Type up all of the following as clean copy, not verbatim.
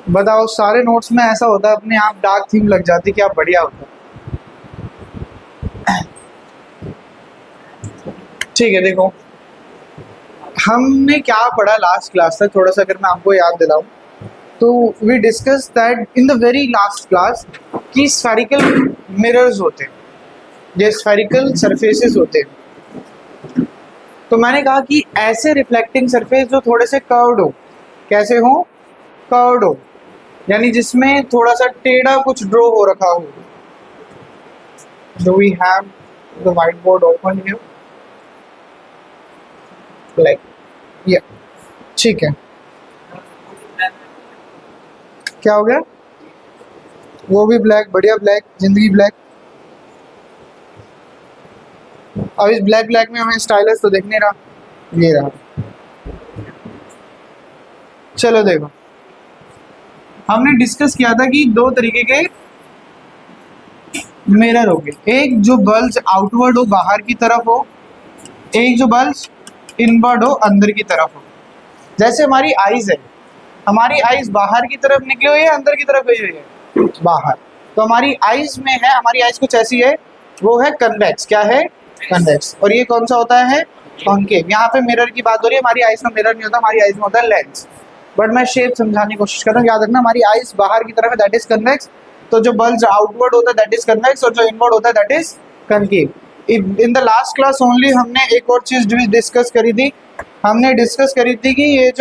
बताओ, सारे नोट्स में ऐसा होता है, अपने आप डार्क थीम लग जाती, क्या बढ़िया होता। ठीक है, देखो हमने क्या पढ़ा लास्ट क्लास तक, थोड़ा सा अगर मैं आपको याद दिलाऊं तो we discuss that in the very last class कि स्फेरिकल मिरर्स होते हैं, ये स्फेरिकल सरफेसेस होते हैं। तो मैंने कहा कि ऐसे रिफ्लेक्टिंग सरफेस जो थोड़े से कर्व्ड हो, कैसे हो, कर्व्ड हो, यानी जिसमें थोड़ा सा टेढ़ा कुछ ड्रॉ हो रखा हो। Do we have the whiteboard open here, like yeah, ठीक है। क्या हो गया? वो भी ब्लैक, बढ़िया, ब्लैक जिंदगी ब्लैक। अब इस ब्लैक ब्लैक में हमें स्टाइलस तो दिख नहीं रहा, ये रहा। चलो देखो, हमने डिस्कस किया था कि दो तरीके के मिरर हो गए, एक जो बल्ज आउटवर्ड हो, बाहर की तरफ हो, एक जो बल्ज इनवर्ड हो, अंदर की तरफ हो। जैसे हमारी आईज है, हमारी आईज बाहर की तरफ निकली हुई है, अंदर की तरफ गई हुई है, बाहर। तो हमारी आईज में है, हमारी आईज कुछ ऐसी है, वो है कन्वेक्स। क्या है? कन्वेक्स। और ये कौन सा होता है? कॉन्केव। यहाँ पे मिरर की बात हो रही है, हमारी आईज में मिरर नहीं होता, हमारी आईज में होता है लेंस। बट मैं शेप समझाने की कोशिश कर रहा हूँ, याद रखना हमारी आईज बाहर की तरफ है, दैट इज कन्वेक्स। तो जो बल्ज आउटवर्ड होता है दैट इज कन्वेक्स, और जो इनवर्ड होता है that is concave. In the last class only हमने एक और चीज डिस्कस करी थी, हमने डिस्कस करी थी कि ये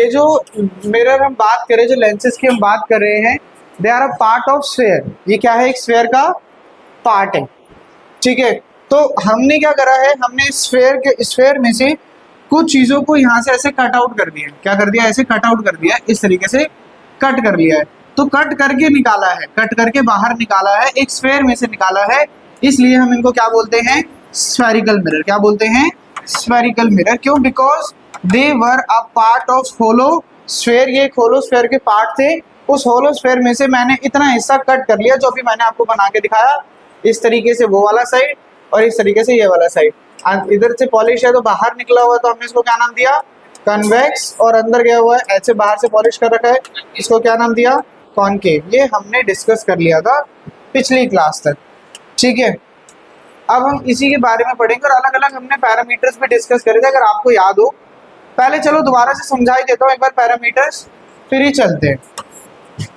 जो मिरर हम बात कर रहे हैं, जो लेंसेज की हम बात कर रहे हैं, they are a part of sphere. ये क्या है? एक स्फेयर का पार्ट है, ठीक है। तो हमने क्या करा है, हमने स्फेयर में से कुछ चीजों को यहाँ से ऐसे कट आउट कर दिया। क्या कर दिया? ऐसे कट आउट कर दिया, इस तरीके से कट कर लिया है। तो कट करके निकाला है, कट करके बाहर निकाला है, एक स्फेयर में से निकाला है, इसलिए हम इनको क्या बोलते हैं? Spherical mirror. क्या बोलते हैं? Spherical mirror. क्यों? Because they were a part of hollow sphere. ये एक होलो स्फेयर के पार्ट थे, उस होलो स्फेयर में से मैंने इतना हिस्सा कट कर लिया, जो अभी मैंने आपको बना के दिखाया, इस तरीके से वो वाला साइड और इस तरीके से ये वाला साइड। इधर से पॉलिश है तो बाहर निकला हुआ, तो हमने इसको क्या नाम दिया? कन्वेक्स। और अंदर गया हुआ है, ऐसे बाहर से पॉलिश कर रखा है, इसको क्या नाम दिया? कॉनकेव। ये हमने डिस्कस कर लिया था पिछली क्लास तक, ठीक है। अब हम इसी के बारे में पढ़ेंगे, और अलग अलग हमने पैरामीटर्स भी डिस्कस करे थे, अगर आपको याद हो। पहले चलो दोबारा से समझा ही देता हूँ एक बार पैरामीटर्स, फिर ही चलते हैं।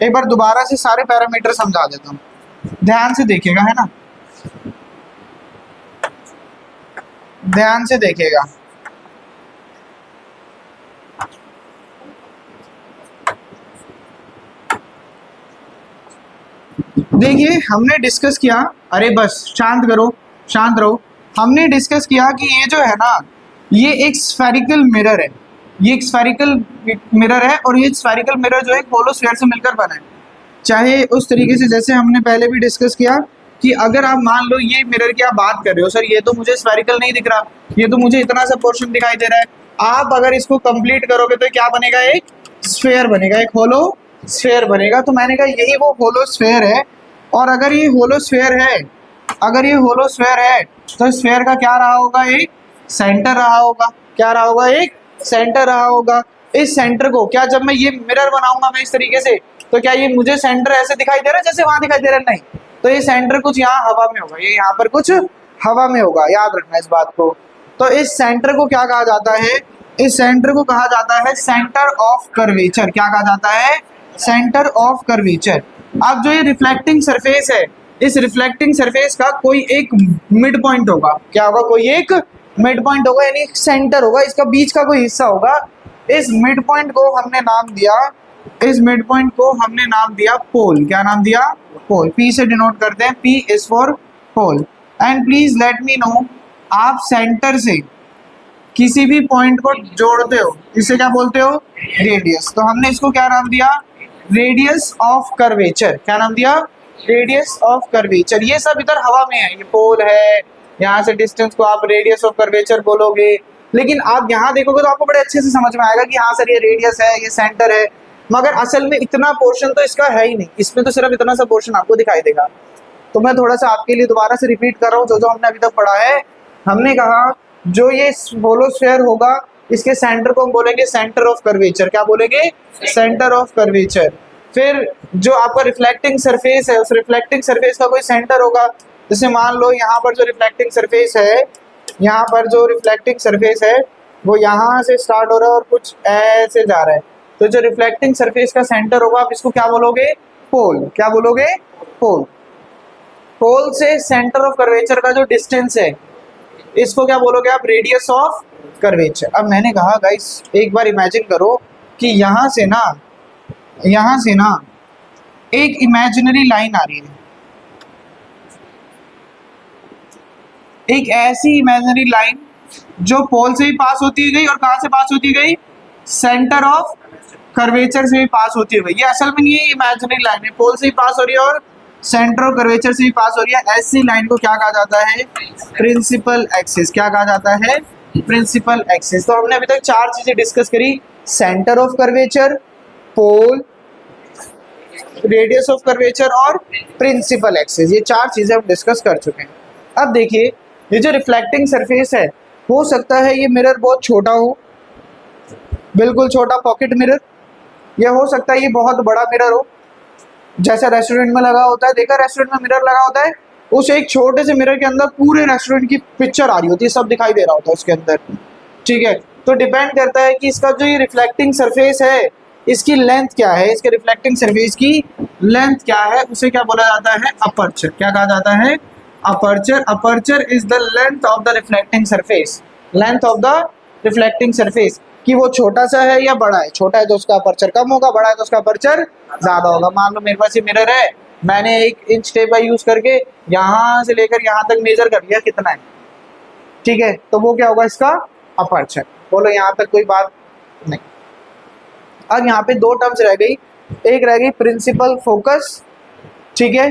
एक बार दोबारा से सारे पैरामीटर समझा देता हूँ, ध्यान से देखिएगा, है ना, ध्यान से देखिएगा। देखिए हमने डिस्कस किया, अरे बस शांत करो, शांत रहो। हमने डिस्कस किया कि ये जो है ना, ये एक स्फेरिकल मिरर है, ये एक स्फेरिकल मिरर है, और ये स्फेरिकल मिरर जो है होलो स्फेयर से मिलकर बना है। चाहे उस तरीके से, जैसे हमने पहले भी डिस्कस किया कि अगर आप मान लो ये मिरर की आप बात कर रहे हो, सर ये तो मुझे स्फेरिकल नहीं दिख रहा, ये तो मुझे इतना सा पोर्शन दिखाई दे रहा है। आप अगर इसको कंप्लीट करोगे तो क्या बनेगा? एक स्फेयर बनेगा, एक होलो स्फेयर बनेगा। तो मैंने कहा यही वो होलो स्फेयर है। और अगर ये होलो स्फेयर है, अगर ये होलो स्फेयर है, तो स्फेयर का क्या रहा होगा? एक सेंटर रहा होगा। क्या रहा होगा? एक सेंटर रहा होगा। इस सेंटर को क्या, जब मैं ये मिरर बनाऊंगा मैं इस तरीके से, तो क्या ये मुझे सेंटर ऐसे दिखाई दे रहा है जैसे वहां दिखाई दे रहा है? नहीं, तो ये सेंटर कुछ यहाँ हवा में होगा, ये यहाँ पर कुछ हवा में होगा, याद रखना इस बात को। तो इस सेंटर को क्या कहा जाता है? इस सेंटर को कहा जाता है सेंटर ऑफ कर्वेचर। क्या कहा जाता है? Centre of curvature. अब जो ये रिफ्लेक्टिंग सरफेस है, इस रिफ्लेक्टिंग सरफेस का कोई एक मिड पॉइंट होगा। क्या होगा? कोई एक मिड पॉइंट होगा, यानी सेंटर होगा, इसका बीच का कोई हिस्सा होगा। इस मिड पॉइंट को हमने नाम दिया, इस मिड पॉइंट को हमने नाम दिया पोल। क्या नाम दिया? पोल। पी से डिनोट करते हैं, P is for pole. And please let me know, आप सेंटर से किसी भी पॉइंट को जोड़ते हो, इसे क्या बोलते हो? रेडियस। तो हमने इसको क्या नाम दिया? Radius of curvature. क्या नाम दिया? Radius of curvature. ये सब इधर हवा में है, ये पोल है, यहाँ से डिस्टेंस को आप रेडियस ऑफ कर्वेचर बोलोगे। लेकिन आप यहाँ देखोगे तो आपको बड़े अच्छे से समझ में आएगा कि हाँ सर ये रेडियस है, ये सेंटर है, मगर असल में इतना पोर्शन तो इसका है ही नहीं, इसमें तो सिर्फ इतना सा पोर्शन आपको दिखाई देगा। तो मैं थोड़ा सा आपके लिए दोबारा से रिपीट कर रहा हूँ जो जो हमने अभी तक पढ़ा है। हमने कहा जो ये होलो स्फीयर होगा इसके सेंटर को हम बोलेंगे सेंटर ऑफ कर्वेचर। क्या बोलेंगे? Centre of curvature. फिर जो आपका रिफ्लेक्टिंग सरफेस है उस रिफ्लेक्टिंग सरफेस का कोई सेंटर होगा। जैसे मान लो यहाँ पर जो रिफ्लेक्टिंग सरफेस है, यहाँ पर जो रिफ्लेक्टिंग सरफेस है वो यहाँ से स्टार्ट हो रहा है और कुछ ऐसे जा रहा है, तो जो रिफ्लेक्टिंग सरफेस का सेंटर होगा आप इसको क्या बोलोगे? पोल। क्या बोलोगे? पोल। पोल से सेंटर ऑफ कर्वेचर का जो डिस्टेंस है इसको क्या बोलोगे आप? Radius of curvature. अब मैंने कहा गाइस एक बार इमेजिन करो कि यहाँ से ना एक इमेजिनरी लाइन आ रही है, एक ऐसी इमेजिनरी लाइन जो पोल से भी पास होती गई और कहाँ से पास होती गई? सेंटर ऑफ कर्वेचर से भी पास होती गई। ये असल में नहीं है, इमेजिनरी लाइन है, पोल से भी पास हो रही है और सेंटर ऑफ कर्वेचर से भी पास हो रही है। ऐसी लाइन को क्या कहा जाता है? Principal axis. क्या कहा जाता है? Principal axis. तो हमने अभी तक 4 चीजें डिस्कस करी, centre of curvature, pole, radius of curvature और प्रिंसिपल एक्सिस। ये 4 चीजें हम डिस्कस कर चुके हैं। अब देखिए ये जो रिफ्लेक्टिंग सरफेस है, हो सकता है ये मिरर बहुत छोटा हो, बिल्कुल छोटा पॉकेट मिरर, या हो सकता है ये बहुत बड़ा मिरर हो, जैसा रेस्टोरेंट में लगा होता है। देखा रेस्टोरेंट में मिरर लगा होता है, उस एक छोटे से मिरर के अंदर पूरे रेस्टोरेंट की पिक्चर आ रही होती है, सब दिखाई दे रहा होता है उसके अंदर। ठीक है, तो डिपेंड करता है कि इसका जो ये रिफ्लेक्टिंग सरफेस है इसकी लेंथ क्या है, इसके रिफ्लेक्टिंग सरफेस की लेंथ क्या है, उसे क्या बोला जाता है? अपर्चर। क्या कहा जाता है? Aperture. Aperture is the length of the reflecting surface. Length of the reflecting surface कि वो छोटा सा है या बड़ा है। छोटा है तो उसका अपर्चर कम होगा, बड़ा है तो उसका अपर्चर ज्यादा होगा। मान लो मेरे पास ये मिरर है, मैंने 1 इंच टेप का यूज करके यहाँ से लेकर यहाँ तक मेजर कर लिया कितना है, ठीक है, तो वो क्या होगा? इसका अपर्चर। बोलो यहाँ तक कोई बात नहीं। अब यहाँ पे 2 टर्म्स रह गई, एक रह गई प्रिंसिपल फोकस, ठीक है,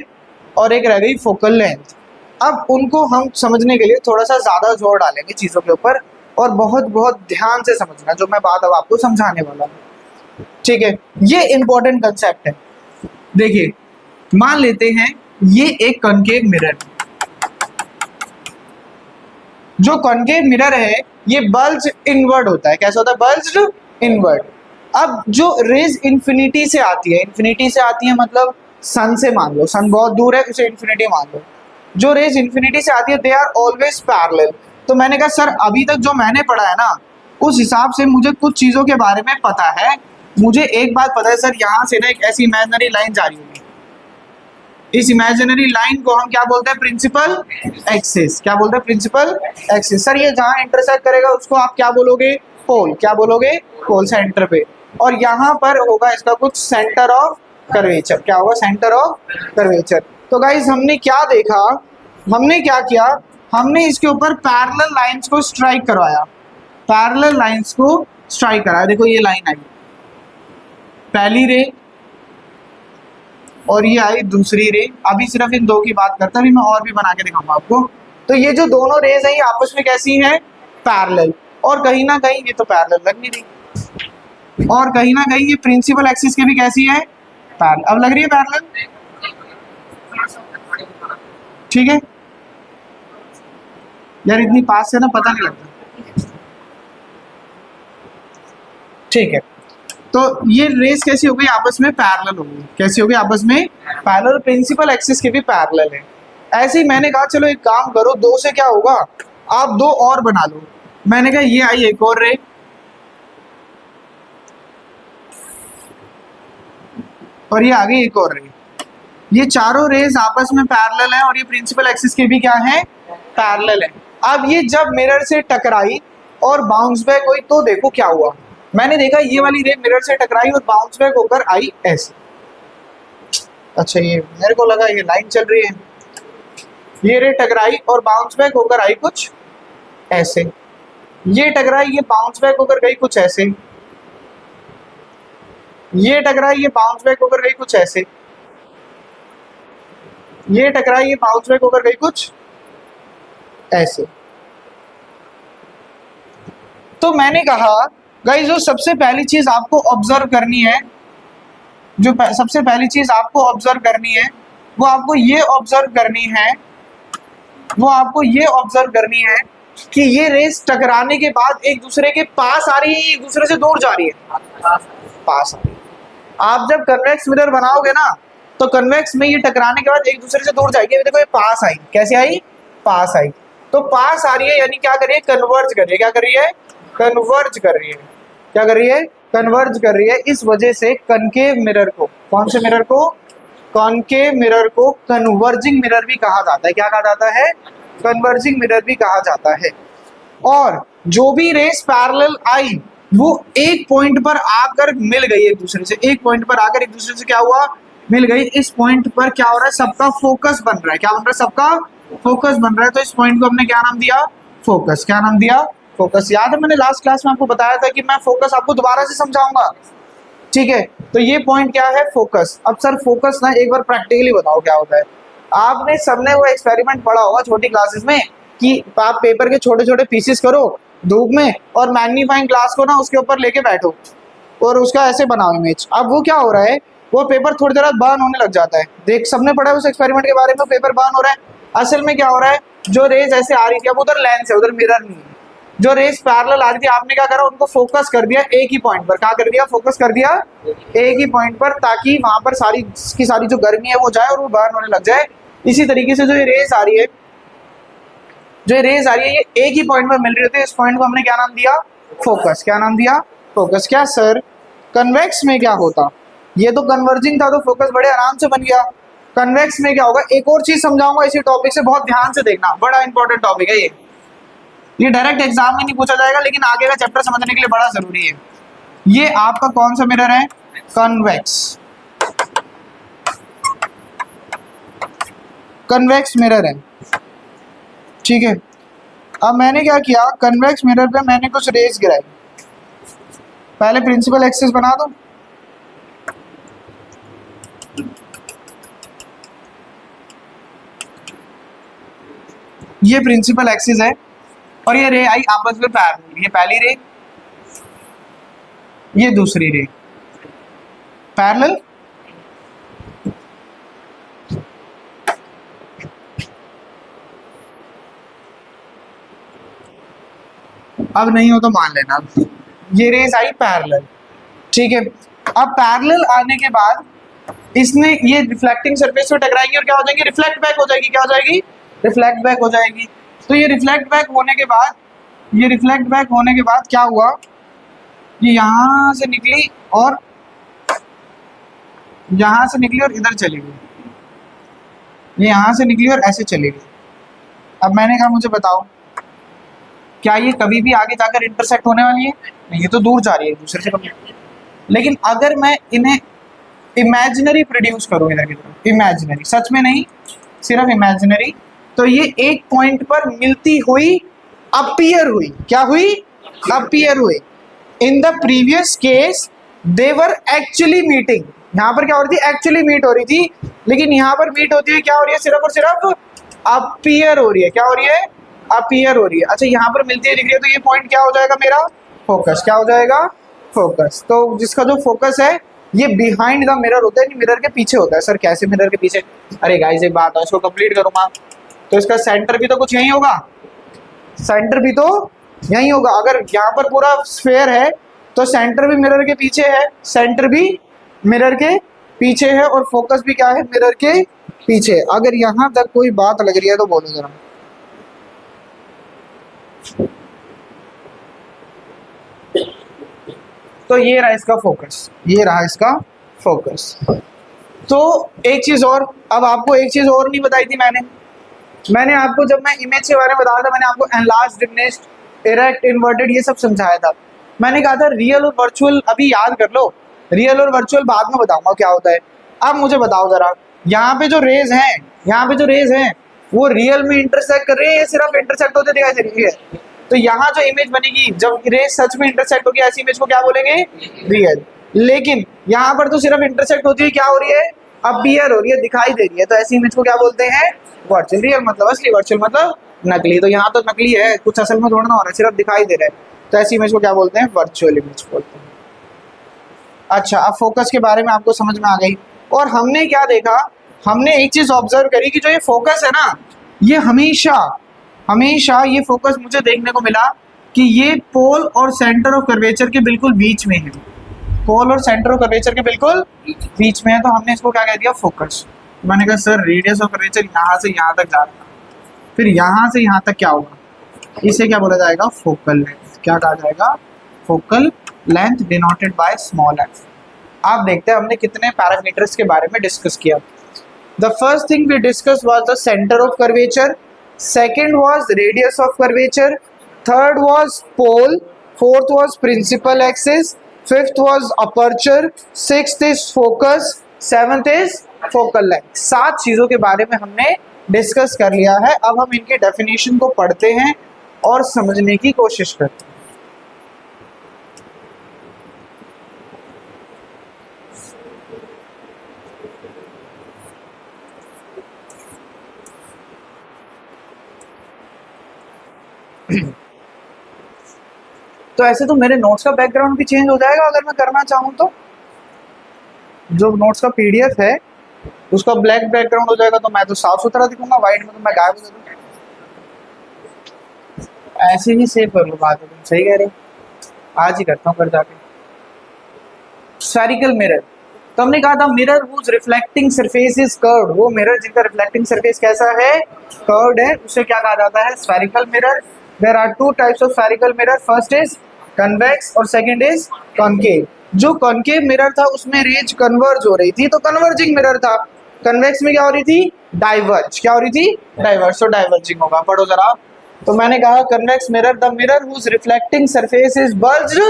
और एक रह गई फोकल लेंथ। अब उनको हम समझने के लिए थोड़ा सा ज़्यादा जोर डालेंगे चीज़ों के ऊपर, और बहुत बहुत ध्यान से समझना जो मैं बात अब आपको समझाने वाला हूँ, ठीक है। ये इंपॉर्टेंट कंसेप्ट है। देखिए मान लेते हैं ये एक कॉनकेव मिरर, जो कॉनकेव मिरर है ये बल्ज इनवर्ड होता है। कैसा होता है? Bulged inward. अब जो रेज इन्फिनिटी से आती है, इन्फिनिटी से आती है मतलब सन से, मान लो सन बहुत दूर है उसे इन्फिनिटी मान लो, जो रेज इन्फिनिटी से आती है दे आर ऑलवेज पैरेलल। तो मैंने कहा सर अभी तक जो मैंने पढ़ा है ना उस हिसाब से मुझे कुछ चीज़ों के बारे में पता है। मुझे एक बात पता है सर, यहाँ से ना एक ऐसी इमेजिनरी लाइन जा रही होगी, इस इमेजिनरी लाइन को हम क्या बोलते हैं? Principal axis. क्या बोलते हैं? Principal axis. सर ये जहाँ इंटरसेक्ट करेगा उसको आप क्या बोलोगे? पोल। क्या बोलोगे? पोल, सेंटर पे। और यहाँ पर होगा इसका कुछ सेंटर ऑफ कर्वेचर। क्या होगा? Centre of curvature. तो गाइज हमने क्या देखा, हमने क्या किया, हमने इसके ऊपर पैरेलल लाइंस को स्ट्राइक करवाया, पैरेलल लाइंस को स्ट्राइक कराया। देखो ये लाइन आई पहली रे और ये आई दूसरी रे। अभी सिर्फ इन 2 की बात करता, अभी मैं और भी बना के दिखाऊंगा आपको। तो ये जो दोनों रेज हैं ये आपस में कैसी हैं? पैरेलल। और कहीं ना कहीं ये तो पैरेलल लग नहीं रही, और कहीं ना कहीं ये प्रिंसिपल एक्सिस के भी कैसी है? पैरेलल। अब लग रही है पैरेलल, ठीक है यार, इतनी पास से ना पता नहीं लगता, ठीक है। तो ये रेस कैसी हो गई? आपस में पैरेलल हो गई। कैसी हो गई? आपस में पैरेलल। प्रिंसिपल एक्सिस के भी पैरेलल है। ऐसे ही मैंने कहा चलो एक काम करो, 2 से क्या होगा, आप 2 और बना लो। मैंने कहा ये आई एक और रे, और ये आ गई एक और रे। ये चारों रेज आपस में पैरेलल है और ये प्रिंसिपल एक्सिस के भी क्या है? पैरेलल है। अब ये जब मिरर से टकराई और बाउंस बैक हुई तो देखो क्या हुआ। मैंने देखा ये वाली रे मिरर से टकराई और बाउंस बैक होकर आई ऐसे। अच्छा ये मेरे को लगा ये लाइन चल रही है, ये रे टकराई और बाउंस बैक होकर आई कुछ ऐसे, ये टकराई ये बाउंस बैक होकर गई कुछ ऐसे, ये टकराई ये बाउंस बैक होकर गई कुछ ऐसे, ये टकराई ये बाउंस बैक होकर गई कुछ ऐसे। तो मैंने कहा गाइस जो सबसे पहली चीज आपको ऑब्जर्व करनी है, जो सबसे पहली चीज आपको ऑब्जर्व करनी है वो आपको ये ऑब्जर्व करनी है, वो आपको ये ऑब्जर्व करनी है कि ये रेस टकराने के बाद एक दूसरे के पास आ रही है, एक दूसरे से दूर जा रही है? पास आ रही है। आप जब कन्वेक्स मिरर बनाओगे ना, तो कन्वेक्स में ये टकराने के बाद एक दूसरे से दूर जाएगी। देखो ये पास आई, कैसे आई? पास आई। तो पास आ रही है यानी क्या कर रही है? कन्वर्ज कर रही है। क्या कर रही है? कन्वर्ज कर रही है। क्या कर रही है? कन्वर्ज कर रही है। इस वजह से कनकेव मिरर को, कौन से मिरर को? कॉनकेव मिरर को कन्वर्जिंग मिरर भी कहा जाता है। क्या कहा जाता है? कन्वर्जिंग मिरर भी कहा जाता है। और जो भी रेस पैरेलल आई वो एक पॉइंट पर आकर मिल गई एक दूसरे से, एक पॉइंट पर आकर एक दूसरे से क्या हुआ? मिल गई। इस पॉइंट पर क्या हो रहा है? सबका फोकस बन रहा है। क्या बन रहा है? सबका फोकस बन रहा है। तो इस पॉइंट को हमने क्या नाम दिया? फोकस। क्या नाम दिया? फोकस। याद है मैंने लास्ट क्लास में आपको बताया था कि मैं फोकस आपको दोबारा से समझाऊंगा, ठीक है? तो ये पॉइंट क्या है? फोकस। अब सर फोकस ना एक बार प्रैक्टिकली बताओ क्या होता है। आपने सबने वो एक्सपेरिमेंट पढ़ा होगा छोटी क्लासेस में कि आप पेपर के छोटे छोटे पीसेस करो धूप में और मैग्नीफाइंग ग्लास को ना उसके ऊपर लेके बैठो और उसका ऐसे बनाओ इमेज। अब वो क्या हो रहा है? वो पेपर थोड़ी देर बाद बर्न होने लग जाता है। देख सबने पढ़ा है उस एक्सपेरिमेंट के बारे में, पेपर बर्न हो रहा है। असल में क्या हो रहा है? जो रेज ऐसे आ रही थी, अब उधर लेंस है, उधर मिरर नहीं है। जो रेस पैरेलल आ रही थी, आपने क्या करा? उनको फोकस कर दिया एक ही पॉइंट पर। क्या कर दिया? फोकस कर दिया एक ही पॉइंट पर, ताकि वहां पर सारी की सारी जो गर्मी है वो जाए और वो बर्न होने लग जाए। इसी तरीके से जो ये रेस आ रही है, जो रेज आ रही है, ये एक ही पॉइंट पर मिल रही होती है। इस पॉइंट को हमने क्या नाम दिया? फोकस। क्या नाम दिया? फोकस। क्या सर कन्वेक्स में क्या होता? ये तो कन्वर्जिंग था तो फोकस बड़े आराम से बन गया। कन्वेक्स में क्या होगा? एक और चीज समझाऊंगा इसी टॉपिक से, बहुत ध्यान से देखना, बड़ा इंपॉर्टेंट टॉपिक है ये डायरेक्ट एग्जाम में नहीं पूछा जाएगा लेकिन आगे का चैप्टर समझने के लिए बड़ा जरूरी है। ये आपका कौन सा मिरर है? कन्वेक्स। कन्वेक्स मिरर है, ठीक है। अब मैंने क्या किया? कन्वेक्स मिरर पे मैंने कुछ रेज गिराई। पहले प्रिंसिपल एक्सिस बना दो। ये प्रिंसिपल एक्सिस है और ये रे आई आपस में पैरेलल। ये पहली रे, ये दूसरी रे पैरेलल। अब नहीं हो तो मान लेना। ये रेस आई पैरेलल, ठीक है। अब पैरेलल आने के बाद इसने ये रिफ्लेक्टिंग सरफेस पे टकराएंगी और क्या हो जाएगी? रिफ्लेक्ट बैक हो जाएगी। क्या हो जाएगी? रिफ्लेक्ट बैक हो जाएगी। तो ये रिफ्लेक्ट बैक होने के बाद, ये रिफ्लेक्ट बैक होने के बाद क्या हुआ? ये यहां से निकली और यहां से निकली और इधर चली गई। ये यहां से निकली और ऐसे चली गई। अब मैंने कहा मुझे बताओ क्या ये कभी भी आगे जाकर इंटरसेक्ट होने वाली है? नहीं, ये तो दूर जा रही है एक दूसरे से कभी। लेकिन अगर मैं इन्हें इमेजिनरी प्रोड्यूस करूँ इधर की तरफ, इमेजिनरी, सच में नहीं, सिर्फ इमेजिनरी, तो ये एक पॉइंट पर मिलती हुई अपीयर हुई। क्या हुई? अपीयर हुई। In the previous case they were actually meeting. यहाँ पर क्या हो रही थी? एक्चुअली मीट हो रही थी। लेकिन यहाँ पर मीट होती है क्या हो रही है? सिर्फ और सिर्फ अपीयर हो रही है। क्या हो रही है? अपीयर हो रही है। अच्छा, यहाँ पर मिलती है दिख रही है, तो ये पॉइंट क्या हो जाएगा मेरा? फोकस। क्या हो जाएगा? फोकस। तो जिसका जो फोकस है ये बिहाइंड द मिरर होता है, मिरर के पीछे होता है। सर कैसे मिरर के पीछे? अरे गाइस एक बात है, इसको कंप्लीट करूंगा तो इसका सेंटर भी तो कुछ यही होगा। सेंटर भी तो यही होगा। अगर यहाँ पर पूरा स्फेयर है तो सेंटर भी मिरर के पीछे है, सेंटर भी मिरर के पीछे है और फोकस भी क्या है? मिरर के पीछे। अगर यहाँ तक कोई बात लग रही है तो बोलो जरा। तो ये रहा इसका फोकस, ये रहा इसका फोकस। तो एक चीज और, अब आपको एक चीज और नहीं बताई थी मैंने आपको, जब मैं इमेज के बारे में बताया था, मैंने आपको एनलार्ज्ड, डिमिनिश्ड, इरेक्ट, इन्वर्टेड ये सब समझाया था। मैंने कहा था रियल और वर्चुअल अभी याद कर लो, रियल और वर्चुअल बाद में बताऊंगा क्या होता है। अब मुझे बताओ जरा, यहाँ पे जो रेज हैं, यहाँ पे जो रेज हैं वो रियल में इंटरसेक्ट कर रही है या सिर्फ इंटरसेक्ट होते दिखाई दे रही है? तो यहाँ जो इमेज बनेगी जब रेज सच में इंटरसेक्ट होगी, ऐसी इमेज को क्या बोलेंगे? रियल। लेकिन यहाँ पर तो सिर्फ इंटरसेक्ट होती है, क्या हो रही है? अपीयर हो रही है, दिखाई दे रही है, तो ऐसी इमेज को क्या बोलते हैं? वर्चुअल। रियल मतलब असली, वर्चुअल मतलब नकली। तो यहाँ तो नकली है, कुछ असल में थोड़ा ना हो रहा है, सिर्फ दिखाई दे रहा है, तो ऐसी इमेज को क्या बोलते हैं? वर्चुअल इमेज बोलते हैं। अच्छा, अब फोकस के बारे में आपको समझ में आ गई। और हमने क्या देखा? हमने एक चीज ऑब्जर्व करी कि जो ये फोकस है ना, ये हमेशा हमेशा ये फोकस मुझे देखने को मिला कि ये पोल और सेंटर ऑफ कर्वेचर के बिल्कुल बीच में है, पोल और सेंटर ऑफ कर्वेचर के बिल्कुल बीच में है, तो हमने इसको क्या कह दिया, फोकस। मैंने कहा सर रेडियस ऑफ कर्वेचर यहाँ से यहाँ तक जा रहा था, फिर यहाँ से यहाँ तक क्या होगा, इसे क्या बोला जाएगा, फोकल लेंथ। क्या कहा जाएगा, focal length denoted by small F. आप देखते हैं हमने कितने पैरामीटर्स के बारे में डिस्कस किया। The first thing we discuss was the centre of curvature, second was radius of curvature, third was pole, fourth was principal axis, fifth was aperture, sixth is focus, seventh is focal length. 7 चीजों के बारे में हमने discuss कर लिया है। अब हम इनके डेफिनेशन को पढ़ते हैं और समझने की कोशिश करते हैं। तो ऐसे तो मेरे नोट्स का बैकग्राउंड भी चेंज हो जाएगा अगर मैं करना चाहूँ तो। जो नोट्स का पीडीएफ है उसका ब्लैक बैकग्राउंड हो जाएगा, तो मैं तो साफ सुथरा दिखूंगा, व्हाइट में तो मैं गायब हो जाऊंगा। ऐसे ही सेव कर लो बात, तुम सही कह रहे हो। आज ही करता हूँ कर जाके। स्फेरिकल मिरर, तो हमने कहा था mirror whose reflecting surface is curved, वो मिरर जिनका रिफ्लेक्टिंग सरफेस कैसा है, कर्व्ड है, उसे क्या कहा जाता है, spherical mirror. There are 2 types of spherical mirror, first is convex और सेकंड इज कॉनकेव। जो कॉनकेव मिरर था उसमें रेज कन्वर्ज हो रही थी, तो कन्वर्जिंग मिरर था। कन्वेक्स में क्या हो रही थी, डाइवर्ज। क्या हो रही थी, डाइवर्ज, तो डाइवर्जिंग होगा। पढ़ो जरा। तो मैंने कहा convex mirror, the mirror whose reflecting surface is bulged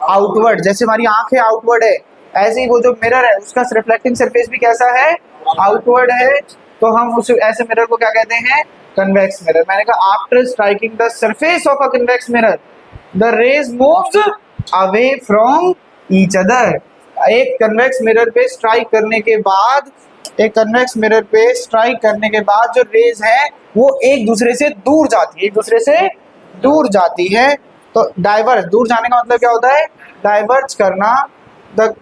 outward, जैसे हमारी आंखें आउटवर्ड है ऐसे ही वो जो मिरर है उसका रिफ्लेक्टिंग सरफेस भी कैसा है, आउटवर्ड है, तो हम उस ऐसे मिरर को क्या कहते हैं, कन्वेक्स मिरर। मैंने कहा after striking the surface of a convex mirror the rays moves away from each other. एक कन्वेक्स मिरर पे स्ट्राइक करने के बाद, एक कन्वेक्स मिरर पे स्ट्राइक करने के बाद जो रेज है वो एक दूसरे से दूर जाती है, एक दूसरे से दूर जाती है। तो डाइवर्ज, दूर जाने का मतलब क्या होता है, डाइवर्ज करना। The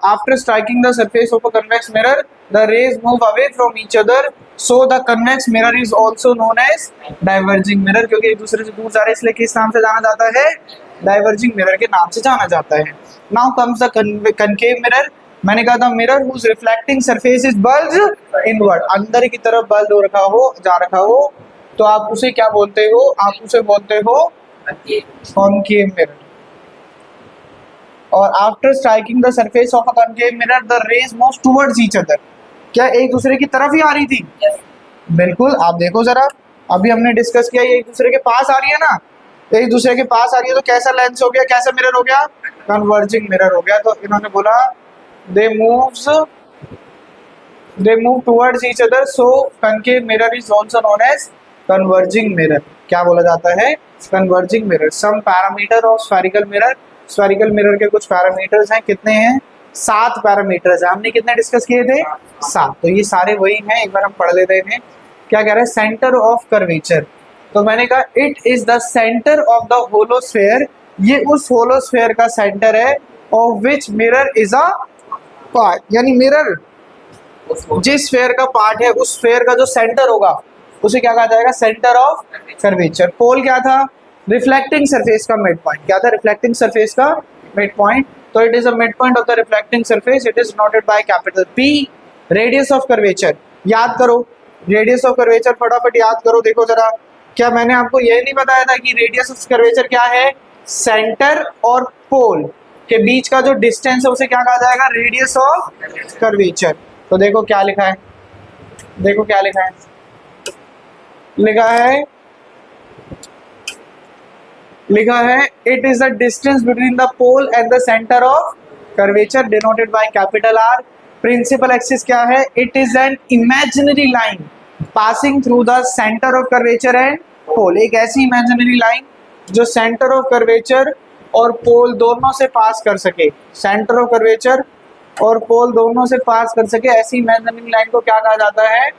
after striking the surface of a convex mirror the rays move away from each other, so the convex mirror is also known as diverging mirror, क्योंकि एक दूसरे से दूर जा रहे हैं इसलिए किस नाम से जाना जाता है, डाइवर्जिंग मिरर के नाम से जाना जाता है। Now comes the concave mirror. मैंने कहा था mirror whose reflecting surface is bulged inward, अंदर की तरफ बल्ज हो रखा हो, जा रखा हो, तो आप उसे क्या बोलते हो, आप उसे बोलते हो कॉनकेव मिरर। और after striking the surface of a concave mirror the rays moves towards each other. क्या एक दूसरे की तरफ ही आ रही थी, बिल्कुल। आप देखो जरा, अभी हमने डिस्कस किया ये एक दूसरे के पास आ रही है ना, एक दूसरे के पास आ रही है, तो कैसा लेंस हो गया, कैसा मिरर हो गया, कन्वर्जिंग मिरर हो गया। तो इन्होंने बोला they move towards each other, so concave mirror is also known as converging mirror. क्या बोला जाता है, converging mirror. Some parameter of spherical mirror, spherical mirror के कुछ पैरामीटर्स हैं, कितने हैं, 7 पैरामीटर्स हैं। हमने कितने डिस्कस किए थे, 7, तो ये सारे वही हैं, एक बार हम पढ़ लेते हैं। क्या कह रहे हैं, सेंटर ऑफ कर्वेचर। तो मैंने कहा it is the centre of the hollow sphere, ये उस होलोस्फेयर का सेंटर है, of which mirror is a part, यानी मिरर जिस स्फेयर का पार्ट है उस स्फेयर का जो सेंटर होगा उसे क्या कहा जाएगा, सेंटर ऑफ कर्वेचर। पोल क्या था, रिफ्लेक्टिंग सरफेस का मिड पॉइंट। क्या था, रिफ्लेक्टिंग सरफेस का मिड पॉइंट। तो it is a mid point of the reflecting surface, it is noted by capital P। Radius of curvature, याद करो रेडियस ऑफ कर्वेचर, फटाफट याद करो। देखो जरा, क्या मैंने आपको यह नहीं बताया था कि रेडियस ऑफ कर्वेचर क्या है, सेंटर और पोल के बीच का जो डिस्टेंस है उसे क्या कहा जाएगा, रेडियस ऑफ कर्वेचर। तो देखो क्या लिखा है, देखो क्या लिखा है, लिखा है it is the distance between the pole and the centre of curvature denoted by capital R। Principal axis क्या है, it is an imaginary line passing through the centre of curvature and pole. एक ऐसी imaginary line जो centre of curvature और pole दोनों से पास कर सके, सेंटर ऑफ कर्वेचर और पोल दोनों से पास कर सके, ऐसी इमेजिनरी लाइन को क्या कहा जाता है,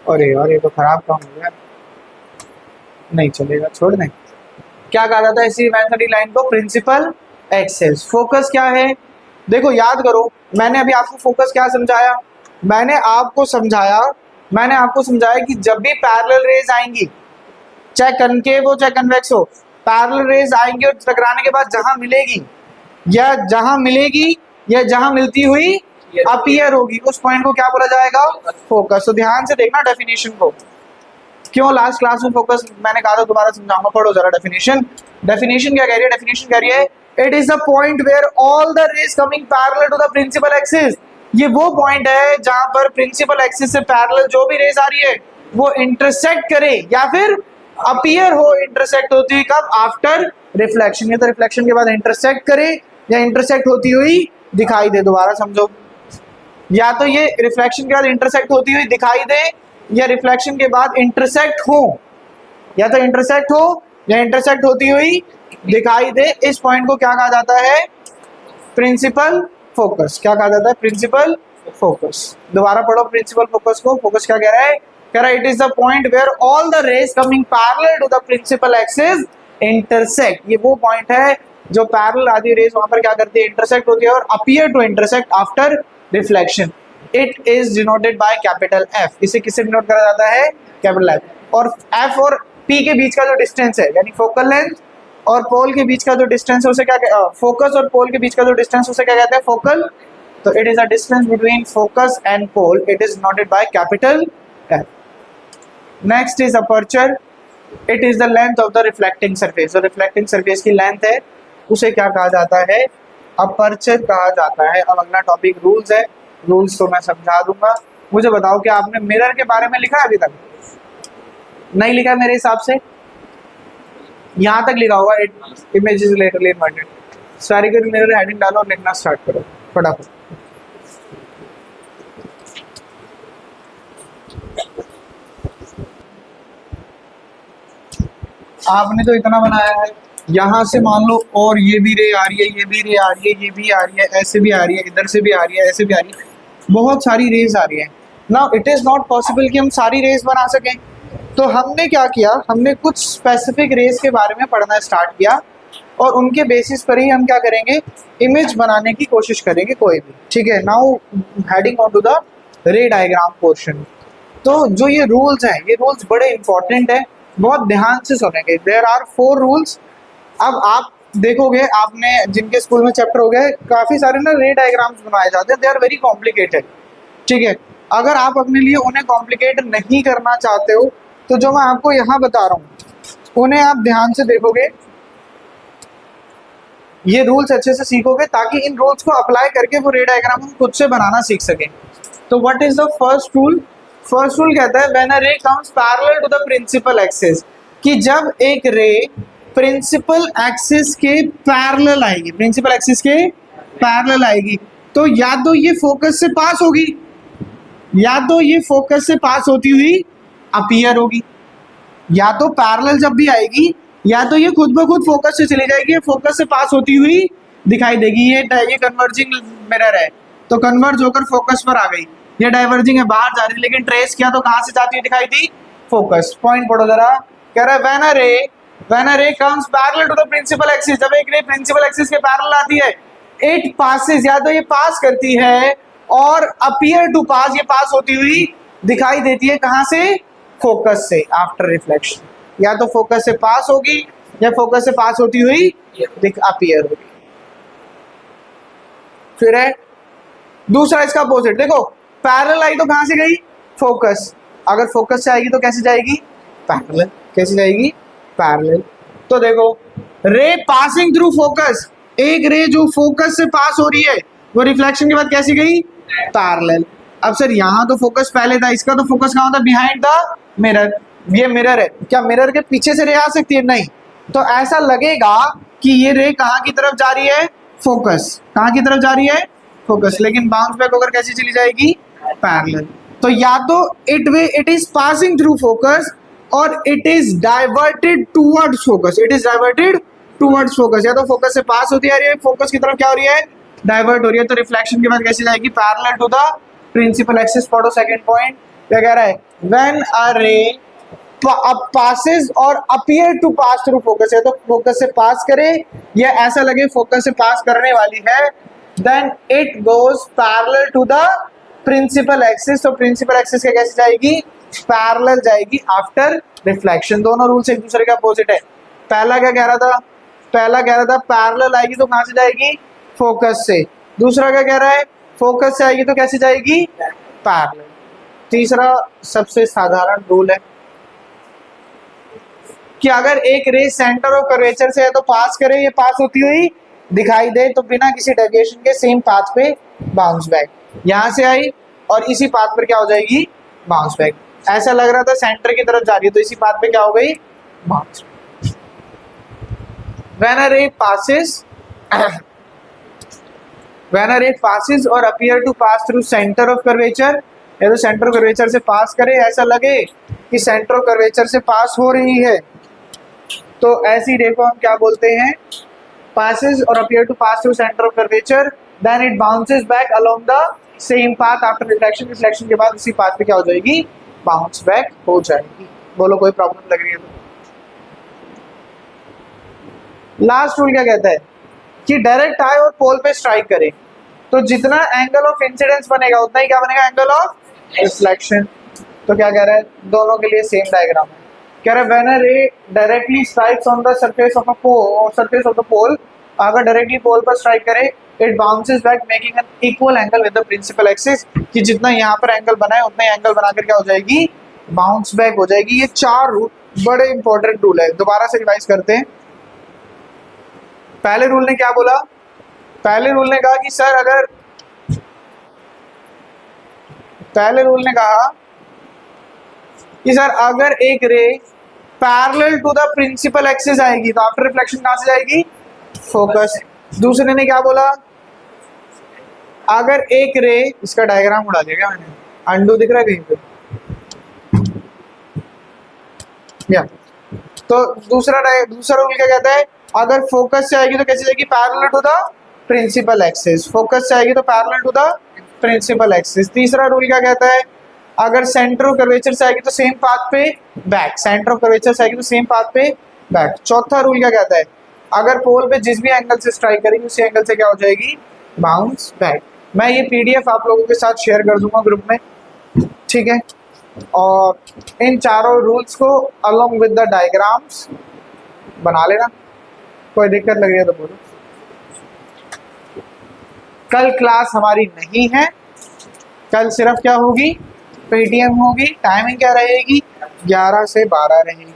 अरे यार ये तो खराब काम हो गया, नहीं चलेगा, छोड़ दें। क्या कहा जाता है ऐसी इमेजिनरी लाइन को, प्रिंसिपल एक्सिस। फोकस क्या है, देखो याद करो, मैंने अभी आपको फोकस क्या समझाया, मैंने आपको समझाया कि जब भी पैरेलल रेज आएंगी, चाहे कनकेव हो चाहे कन्वेक्स हो, पैरेलल रेज आएंगी और टकराने के बाद जहां मिलती हुई अपीयर होगी, उस पॉइंट को क्या बोला जाएगा, फोकस। तो ध्यान से देखना डेफिनेशन को, क्यों लास्ट क्लास में फोकस मैंने कहा था, दोबारा समझाऊंगा, पढ़ो जरा डेफिनेशन। डेफिनेशन क्या कह रही है, डेफिनेशन कह रही है it is the point where all the rays coming parallel to the principal axis. ये वो पॉइंट है जहां पर प्रिंसिपल एक्सिस से पैरेलल जो भी रेज आ रही है वो इंटरसेक्ट करे या फिर अपीयर हो, इंटरसेक्ट होती हुई कब, आफ्टर रिफ्लेक्शन। ये तो रिफ्लेक्शन के बाद इंटरसेक्ट करे या इंटरसेक्ट होती हुई दिखाई दे। दोबारा समझो, या तो ये रिफ्लेक्शन के बाद इंटरसेक्ट होती हुई दिखाई दे या रिफ्लेक्शन के बाद इंटरसेक्ट हो, या तो इंटरसेक्ट हो या इंटरसेक्ट होती हुई दिखाई दे। इस पॉइंट को क्या कहा जाता है, प्रिंसिपल फोकस। क्या कहा जाता है, प्रिंसिपल फोकस। दोबारा पढ़ो प्रिंसिपल फोकस को। फोकस क्या कह रहा है, कह रहा है it is the point where all the rays coming parallel to the principal axis intersect. ये वो पॉइंट है जो पैरेलल आती रेज वहां पर क्या करती है, इंटरसेक्ट होती है और appear to intersect after reflection. It is denoted by capital F. इसे किससे डिनोट करा जाता है, कैपिटल एफ। और एफ और पी के बीच का जो डिस्टेंस है, यानी फोकल लेंथ और पोल के बीच का जो डिस्टेंस है उसे क्या, फोकस और पोल के बीच का जो डिस्टेंस उसे क्या कहते हैं, फोकल। तो it is a distance between focus and pole, it is denoted by capital F. Next is aperture. It is the length of the reflecting surface. जो रिफ्लेक्टिंग सरफेस की लेंथ है उसे क्या कहा जाता है, अपर्चर कहा जाता है। अब अगला टॉपिक रूल्स है। रूल्स तो मैं समझा दूंगा। मुझे बताओ कि आपने मिरर के बारे में लिखा है, अभी तक नहीं लिखा है मेरे हिसाब से, यहाँ तक लिखा होगा image is laterally inverted. Spherical mirror heading डालो और लिखना स्टार्ट करो फटाफट। आपने तो इतना बनाया है, यहाँ से मान लो और ये भी रे आ रही है, ये भी रे आ रही है, ये भी आ रही है, ऐसे भी आ रही है, इधर से भी आ रही है, ऐसे भी आ रही है, बहुत सारी रेज आ रही है। Now it is not possible कि हम सारी रेज बना सकें। तो हमने क्या किया, हमने कुछ स्पेसिफिक रेज के बारे में पढ़ना स्टार्ट किया और उनके बेसिस पर ही हम क्या करेंगे, इमेज बनाने की कोशिश करेंगे कोई भी। ठीक है, now heading on to the ray diagram portion. तो जो ये रूल्स हैं, ये रूल्स बड़े इंपॉर्टेंट है, बहुत ध्यान से सुनेंगे। There are 4 rules. अब आप देखोगे, आपने जिनके स्कूल में चैप्टर हो गए, काफ़ी सारे ना रे डायग्राम्स बनाए जाते हैं, दे आर वेरी कॉम्प्लिकेटेड। ठीक है, अगर आप अपने लिए उन्हें कॉम्प्लिकेट नहीं करना चाहते हो तो जो मैं आपको यहाँ बता रहा हूँ उन्हें आप ध्यान से देखोगे, ये रूल्स अच्छे से सीखोगे ताकि इन रूल्स को अप्लाई करके वो रे डायग्राम हम खुद से बनाना सीख सकें। तो what is the first rule? First rule कहता है when a ray comes parallel to the principal axis, कि जब एक रे प्रिंसिपल एक्सिस के पैरेलल आएगी, प्रिंसिपल एक्सिस के पैरेलल आएगी, तो या तो ये फोकस से पास होगी, या तो ये फोकस से पास होती हुई अपीयर होगी, या तो पैरेलल जब भी आएगी या तो ये खुद ब खुद फोकस से चली जाएगी, फोकस से पास होती हुई दिखाई देगी। ये कन्वर्जिंग मिरर है तो कन्वर्ज होकर फोकस पर आ गई, ये डाइवर्जिंग है, बाहर जा रही है, लेकिन ट्रेस किया तो कहाँ से जाती हुई दिखाई दी, फोकस। पॉइंट पढ़ो जरा, कह रहा है when a ray comes parallel to the principal axis, जब एक रे प्रिंसिपल एक्सिस के पैरेलल आती है, इट पासेस, या तो ये पास करती है और अपीयर टू पास, ये पास होती हुई दिखाई देती है, कहाँ से, फोकस से, आफ्टर रिफ्लेक्शन। या तो फोकस से पास होगी या फोकस से पास होती हुई अपीयर होगी। फिर है दूसरा इसका अपोजिट, देखो पैरेलल आई तो कहाँ से गई, फोकस, अगर फोकस से आएगी तो कैसे जाएगी, पैरेलल। कैसे जाएगी, पैरेलल। तो देखो रे पासिंग थ्रू फोकस, एक रे जो फोकस से पास हो रही है वो रिफ्लेक्शन के बाद कैसी गई, पैरेलल। अब सर यहाँ तो फोकस पहले था, इसका तो फोकस कहाँ था, बिहाइंड द मिरर। ये मिरर है, क्या मिरर के पीछे से रे आ सकती है, नहीं। तो ऐसा लगेगा कि ये रे कहाँ की तरफ जा रही है, फोकस, कहाँ की तरफ जा रही है, फोकस, लेकिन बाउंस बैक होकर कैसी चली जाएगी, पैरेलल। तो या तो it is passing through focus और it is diverted towards focus, it is diverted towards focus, या तो फोकस से पास होती है, फोकस की तरफ क्या हो रही है, डाइवर्ट हो रही है। तो रिफ्लेक्शन के बाद कैसी जाएगी, parallel to the principal axis. पढ़ो सेकंड पॉइंट, क्या कह रहा है, व्हेन अ रे पासेस और appear to pass through focus, है तो फोकस से पास करे या ऐसा लगे फोकस से पास करने वाली है, then it goes parallel to the principal axis. तो प्रिंसिपल एक्सिस के कैसे जाएगी, पैरेलल जाएगी आफ्टर रिफ्लेक्शन। दोनों रूल्स एक दूसरे के अपोजिट है। पहला क्या कह रहा था, पहला कह रहा था पैरेलल आएगी तो कहां से जाएगी, फोकस से। दूसरा क्या कह रहा है, फोकस से आएगी तो कैसे जाएगी, पैरेलल। तीसरा सबसे साधारण रूल है कि अगर एक रे सेंटर ऑफ कर्वेचर से है तो पास करे, ये पास होती हुई दिखाई दे तो बिना किसी डेविएशन के सेम पाथ पे बाउंस बैक। यहां से आई और इसी पाथ पर क्या हो जाएगी, बाउंस बैक। ऐसा लग रहा था सेंटर की तरफ जा रही है तो इसी पाथ पे क्या हो गई, bounce. When a ray passes when a ray passes or appear to pass through center of curvature, या तो सेंटर ऑफ कर्वेचर से पास करे, ऐसा लगे कि सेंटर ऑफ कर्वेचर से पास हो रही है, तो ऐसी रे को हम क्या बोलते हैं, passes or appear to pass through center of curvature, then it bounces back along the same path after reflection। Reflection के बाद उसी पाथ पे क्या हो जाएगी, बाउंस बैक हो जाएगी। बोलो कोई प्रॉब्लम लग रही है तो। लास्ट रूल क्या कहता है कि डायरेक्ट आए और पोल पे स्ट्राइक करे तो जितना एंगल ऑफ इंसिडेंस बनेगा उतना ही क्या बनेगा, एंगल ऑफ रिफ्लेक्शन। तो क्या कह रहा है, दोनों के लिए सेम डायग्राम है। कह रहा है when a ray directly strikes on the surface of a pole, surface of the pole, अगर डायरेक्टली पोल पर स्ट्राइक करे, it bounces back making an equal angle with the principal axis. कि जितना यहाँ पर एंगल बना है उतना ही एंगल बनाकर क्या हो जाएगी, बाउंस बैक हो जाएगी। ये चार रूल बड़े इंपॉर्टेंट रूल है। दोबारा से रिवाइज करते हैं। पहले रूल ने क्या बोला, पहले रूल ने कहा कि सर अगर, पहले रूल ने कहा कि सर अगर एक ray parallel to the principal axis आएगी तो आफ्टर रिफ्लेक्शन कहां से जाएगी, फोकस। दूसरे ने क्या बोला, अगर एक रे, इसका डायग्राम उड़ा दिया क्या मैंने, अंडू दिख रहा है कहीं पे, या तो दूसरा रूल क्या कहता है, अगर फोकस से आएगी तो कैसे जाएगी, parallel to the principal axis. Focus से आएगी तो parallel to the principal axis. तीसरा रूल क्या कहता है, अगर सेंटर ऑफ कर्वेचर से आएगी तो सेम पाथ पे बैक, सेंटर ऑफ कर्वेचर से आएगी तो सेम पाथ पे बैक। चौथा रूल क्या कहता है, अगर पोल पे जिस भी एंगल से स्ट्राइक करेगी उसी एंगल से क्या हो जाएगी, बाउंस बैक। मैं ये पीडीएफ आप लोगों के साथ शेयर कर दूंगा ग्रुप में, ठीक है। और इन चारों रूल्स को अलोंग विद द डायग्राम्स बना लेना। कोई दिक्कत लग रही है तो बोलो। कल क्लास हमारी नहीं है, कल सिर्फ क्या होगी, पेटीएम होगी। टाइमिंग क्या रहेगी, 11 से 12 रहेगी।